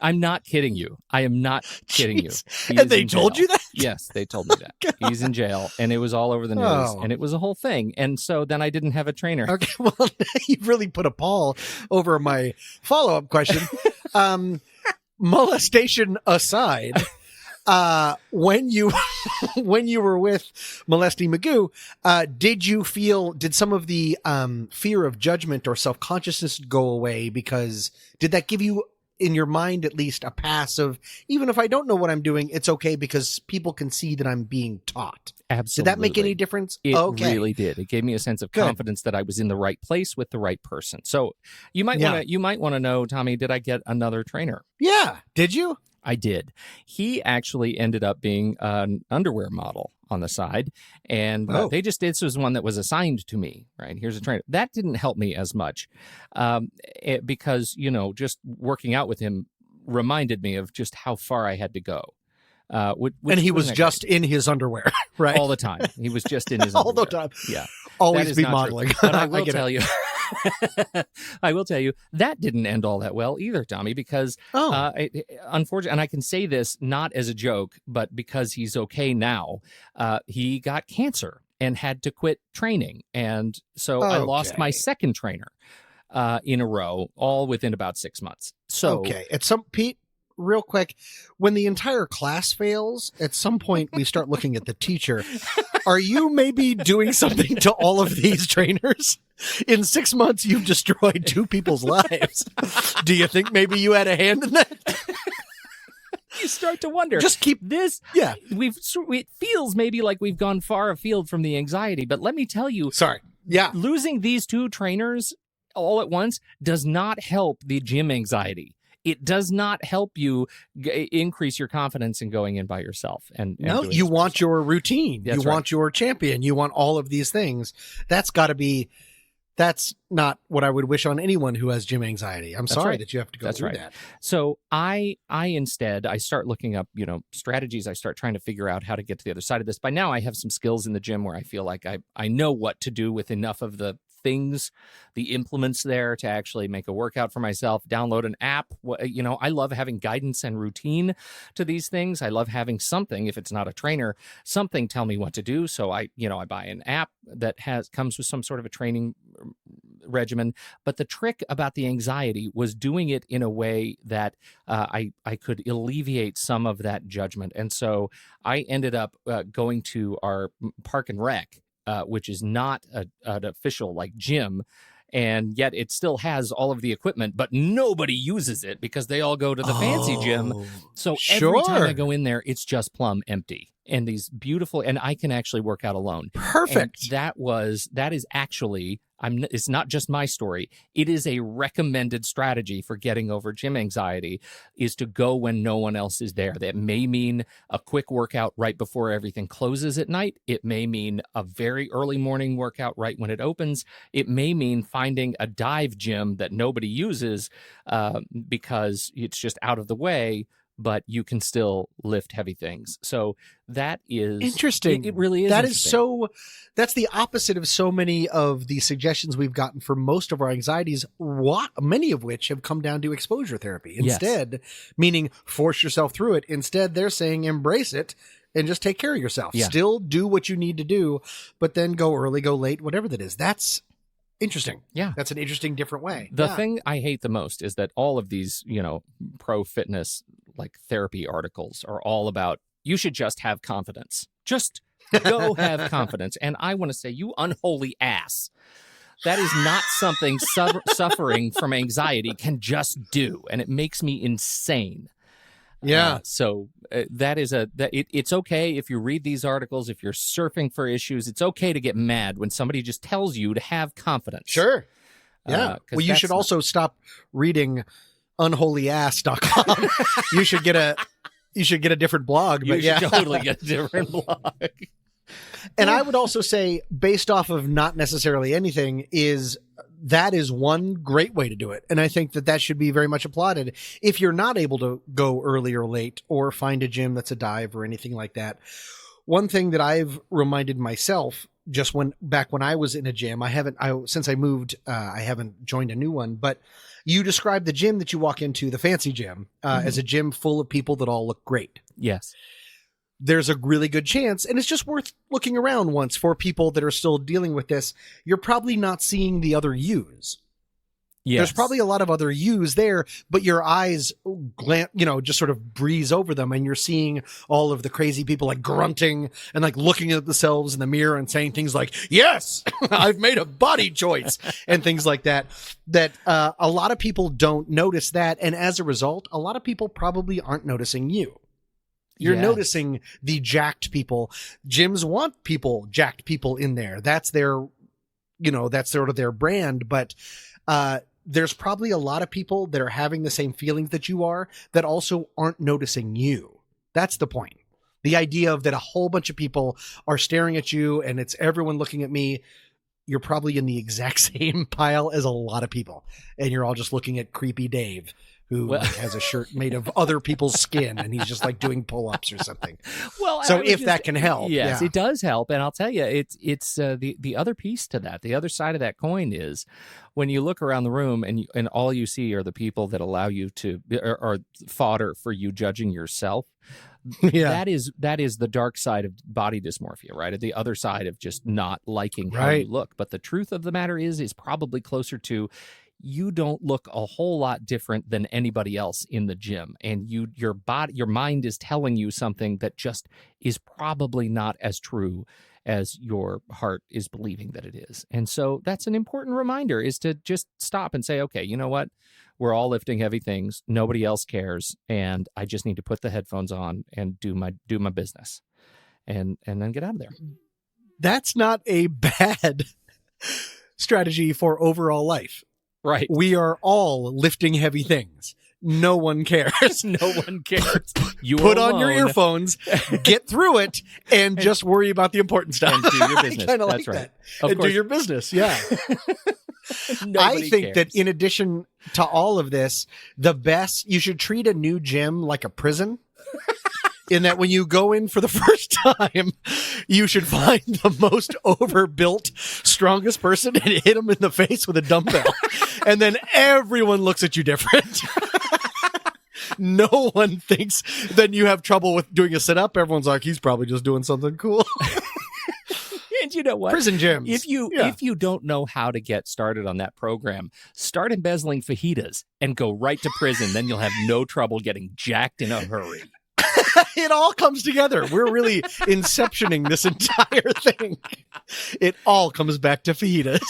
I'm not kidding you. I am not kidding you. And they told you that? Yes, they told me that. He's in jail, and it was all over the news, and it was a whole thing. And so then I didn't have a trainer. Okay, well, you really put a pall over my follow-up question. Molestation aside, when you were with Molesty Magoo, did some of the fear of judgment or self-consciousness go away? Because did that give you, in your mind at least, a pass of, even if I don't know what I'm doing, it's okay because people can see that I'm being taught? Absolutely. Did that make any difference? It really did. It gave me a sense of confidence that I was in the right place with the right person. So you might want to know, Tommy, did I get another trainer? Yeah. Did you? I did. He actually ended up being an underwear model on the side, and this was one that was assigned to me, right? Here's a trainer. That didn't help me as much because, just working out with him reminded me of just how far I had to go. And he was just in his underwear, right? All the time. He was just in his underwear. All the time. Yeah. Always be modeling. But I will tell you, that didn't end all that well either, Tommy, because unfortunately, and I can say this not as a joke, but because he's okay now, he got cancer and had to quit training. And so I lost my second trainer in a row, all within about 6 months. So Pete, real quick, when the entire class fails, at some point we start looking at the teacher. Are you maybe doing something to all of these trainers? In 6 months, you've destroyed 2 people's lives. Do you think maybe you had a hand in that? You start to wonder. Just keep this. Yeah. It feels maybe like we've gone far afield from the anxiety, but let me tell you. Sorry. Yeah. Losing these 2 trainers all at once does not help the gym anxiety. It does not help you increase your confidence in going in by yourself. And no, you want your routine. That's you want your champion. You want all of these things. That's not what I would wish on anyone who has gym anxiety. I'm sorry that you have to go through that. So I instead start looking up, strategies. I start trying to figure out how to get to the other side of this. By now I have some skills in the gym where I feel like I know what to do with enough of the things, the implements there to actually make a workout for myself, download an app. I love having guidance and routine to these things. I love having something, if it's not a trainer, something tell me what to do. So I buy an app that comes with some sort of a training regimen. But the trick about the anxiety was doing it in a way that I could alleviate some of that judgment. And so I ended up going to our park and rec, which is not an official gym, and yet it still has all of the equipment, but nobody uses it because they all go to the fancy gym. So every time I go in there, it's just plumb empty. And these beautiful, and I can actually work out alone. Perfect. And that is actually, It's not just my story. It is a recommended strategy for getting over gym anxiety is to go when no one else is there. That may mean a quick workout right before everything closes at night. It may mean a very early morning workout right when it opens. It may mean finding a dive gym that nobody uses because it's just out of the way, but you can still lift heavy things. So that is interesting. It really is. That is so. That's the opposite of so many of the suggestions we've gotten for most of our anxieties. Many of which have come down to exposure therapy instead, meaning force yourself through it. Instead, they're saying embrace it and just take care of yourself. Yeah. Still do what you need to do, but then go early, go late, whatever that is. That's interesting. Yeah. That's an interesting, different way. The thing I hate the most is that all of these, pro fitness like therapy articles are all about you should just have confidence. Just go have confidence. And I want to say, you unholy ass. That is not something suffering from anxiety can just do. And it makes me insane. Yeah. So it's okay if you read these articles, if you're surfing for issues, it's okay to get mad when somebody just tells you to have confidence. Sure. Yeah. Well, you should also stop reading unholyass.com. You should get a different blog. But you should totally get a different blog. And I would also say, based off of not necessarily anything, that is one great way to do it. And I think that should be very much applauded. If you're not able to go early or late or find a gym that's a dive or anything like that, one thing that I've reminded myself just back when I was in a gym, since I moved, I haven't joined a new one, but you described the gym that you walk into, the fancy gym, as a gym full of people that all look great. Yes. There's a really good chance, and it's just worth looking around once for people that are still dealing with this. You're probably not seeing the other yous. Yes. There's probably a lot of other yous there, but your eyes just sort of breeze over them, and you're seeing all of the crazy people like grunting and like looking at themselves in the mirror and saying things like, yes, I've made a body choice and things like that, a lot of people don't notice that. And as a result, a lot of people probably aren't noticing you. You're noticing the jacked people. Gyms want jacked people in there. That's that's sort of their brand. But there's probably a lot of people that are having the same feelings that you are that also aren't noticing you. That's the point. The idea of that a whole bunch of people are staring at you and it's everyone looking at me. You're probably in the exact same pile as a lot of people. And you're all just looking at creepy Dave, who has a shirt made of other people's skin, and he's just like doing pull-ups or something. Well, so if that can help. Yes, it does help. And I'll tell you, it's the other piece to that. The other side of that coin is when you look around the room and all you see are the people that allow you to, are fodder for you judging yourself. Yeah. That is the dark side of body dysmorphia, right? The other side of just not liking how you look. But the truth of the matter is probably closer to, you don't look a whole lot different than anybody else in the gym. And your mind is telling you something that just is probably not as true as your heart is believing that it is. And so that's an important reminder, is to just stop and say, okay, you know what? We're all lifting heavy things. Nobody else cares. And I just need to put the headphones on and do my business and then get out of there. That's not a bad strategy for overall life. Right. We are all lifting heavy things. No one cares. No one cares. You put on your earphones, get through it, and just worry about the important stuff. And do your business. That's like right. And do your business. Yeah. I think that in addition to all of this, you should treat a new gym like a prison. In that when you go in for the first time, you should find the most overbuilt, strongest person and hit him in the face with a dumbbell. And then everyone looks at you different. No one thinks then you have trouble with doing a sit-up. Everyone's like, he's probably just doing something cool. And you know what? Prison gyms. If you don't know how to get started on that program, start embezzling fajitas and go right to prison. Then you'll have no trouble getting jacked in a hurry. It all comes together. We're really inceptioning this entire thing. It all comes back to fajitas.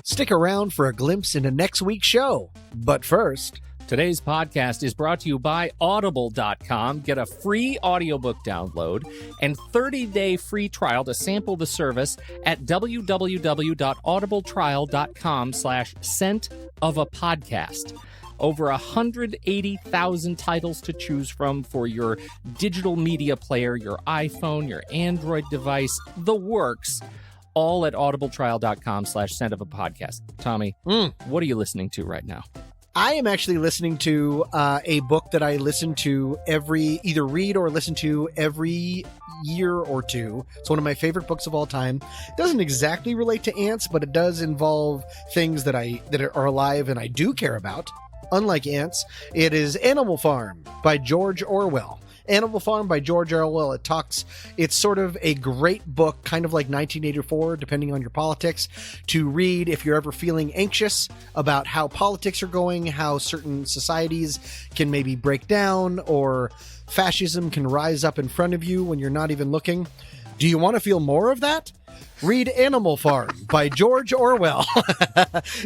Stick around for a glimpse into next week's show. But first, Today's podcast is brought to you by Audible.com. Get a free audiobook download and 30-day free trial to sample the service at www.audibletrial.com/scent-of-a-podcast. Over 180,000 titles to choose from for your digital media player, your iPhone, your Android device, the works, all at audibletrial.com/scent-of-a-podcast. Tommy, what are you listening to right now? I am actually listening to a book that I listen to either read or listen to every year or two. It's one of my favorite books of all time. It doesn't exactly relate to ants, but it does involve things that are alive and I do care about. Unlike ants, it is Animal Farm by George Orwell. Animal Farm by George Orwell. It's sort of a great book, kind of like 1984, depending on your politics, to read if you're ever feeling anxious about how politics are going, how certain societies can maybe break down, or fascism can rise up in front of you when you're not even looking. Do you want to feel more of that? Read Animal Farm by George Orwell.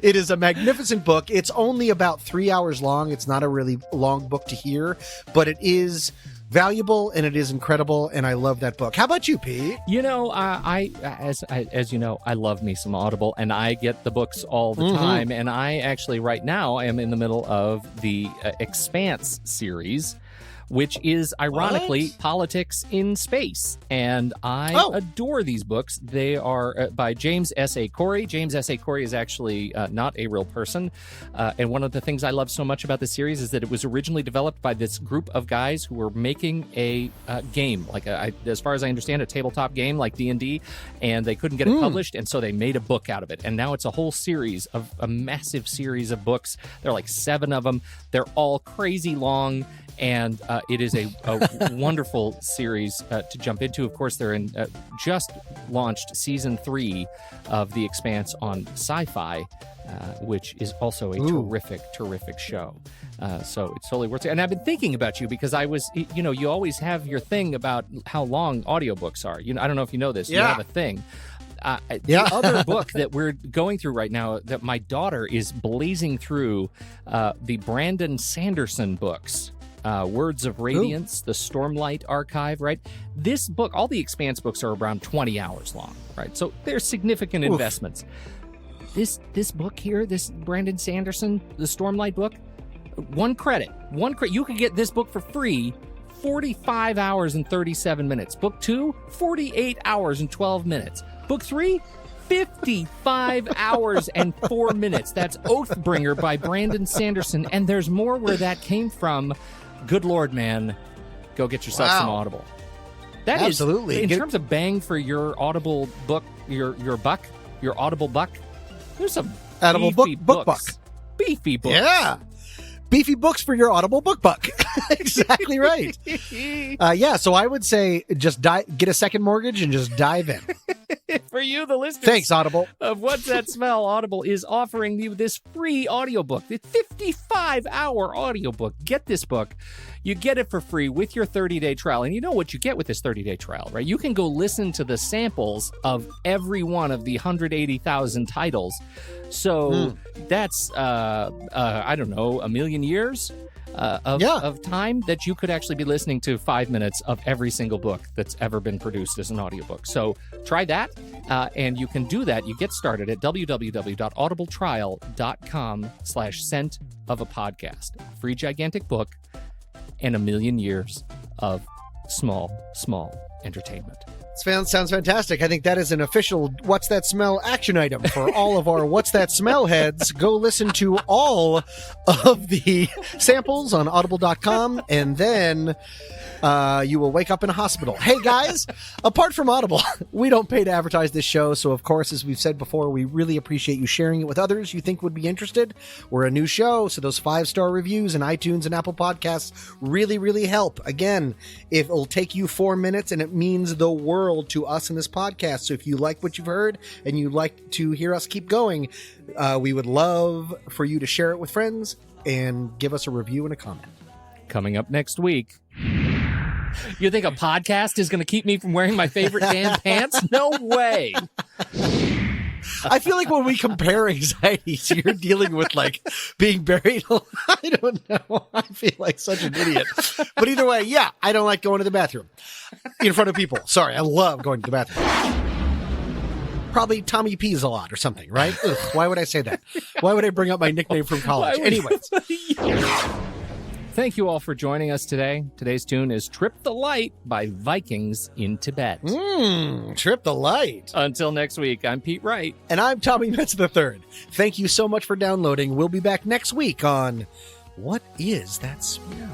It is a magnificent book. It's only about 3 hours long. It's not a really long book to hear, but it is valuable and it is incredible, and I love that book. How about you, Pete? You know, as you know, I love me some Audible, and I get the books all the time. And I actually, right now, am in the middle of the Expanse series, which is ironically politics in space. And I adore these books. They are by James S.A. Corey. James S.A. Corey is actually not a real person. And one of the things I love so much about the series is that it was originally developed by this group of guys who were making a game, like as far as I understand, a tabletop game like D&D, and they couldn't get it published, and so they made a book out of it. And now it's a whole series of a massive series of books. There are like 7 of them. They're all crazy long. And it is a wonderful series to jump into. Of course, they're in just launched season 3 of The Expanse on Sci-Fi, which is also a terrific show. So it's totally worth it. And I've been thinking about you because you always have your thing about how long audiobooks are. I don't know if you know this. You have a thing. The other book that we're going through right now, that my daughter is blazing through, the Brandon Sanderson books. Words of Radiance, the Stormlight Archive, right? This book, all the Expanse books are around 20 hours long, right? So they're significant investments. This book here, this Brandon Sanderson, the Stormlight book, one credit. You could get this book for free, 45 hours and 37 minutes. Book 2, 48 hours and 12 minutes. Book 3, 55 hours and 4 minutes. That's Oathbringer by Brandon Sanderson. And there's more where that came from. Good Lord, man. Go get yourself some Audible. That Absolutely. is, in terms of bang for your Audible book, your buck, your Audible buck, there's some Audible beefy book books. buck. Beefy books. Yeah. Beefy books for your Audible book buck. Exactly right. So I would say just get a second mortgage and just dive in. For you, the listeners. Thanks, Audible. Of What's That Smell, Audible is offering you this free audiobook, the 55-hour audiobook. Get this book. You get it for free with your 30-day trial. And you know what you get with this 30-day trial, right? You can go listen to the samples of every one of the 180,000 titles. So that's, I don't know, a million years of time that you could actually be listening to 5 minutes of every single book that's ever been produced as an audiobook. So try that, and you can do that. You get started at www.audibletrial.com/scent-of-a-podcast. Free gigantic book and a million years of small entertainment. Sounds fantastic. I think that is an official What's That Smell action item for all of our What's That Smell heads. Go listen to all of the samples on audible.com, and then you will wake up in a hospital. Hey, guys, apart from Audible, we don't pay to advertise this show. So, of course, as we've said before, we really appreciate you sharing it with others you think would be interested. We're a new show, so those 5-star reviews in iTunes and Apple Podcasts really, really help. Again, it'll take you 4 minutes, and it means the world to us in this podcast. So if you like what you've heard and you'd like to hear us keep going, we would love for you to share it with friends and give us a review and a comment. Coming up next week. You think a podcast is going to keep me from wearing my favorite damn pants? No way. I feel like when we compare anxieties, you're dealing with like being buried. I don't know. I feel like such an idiot. But either way, yeah, I don't like going to the bathroom in front of people. Sorry, I love going to the bathroom. Probably Tommy pees a lot or something, right? Ugh, why would I say that? Why would I bring up my nickname from college? Anyways. Thank you all for joining us today. Today's tune is Trip the Light by Vikings in Tibet. Trip the Light. Until next week, I'm Pete Wright. And I'm Tommy Metz III. Thank you so much for downloading. We'll be back next week on What Is That Smell?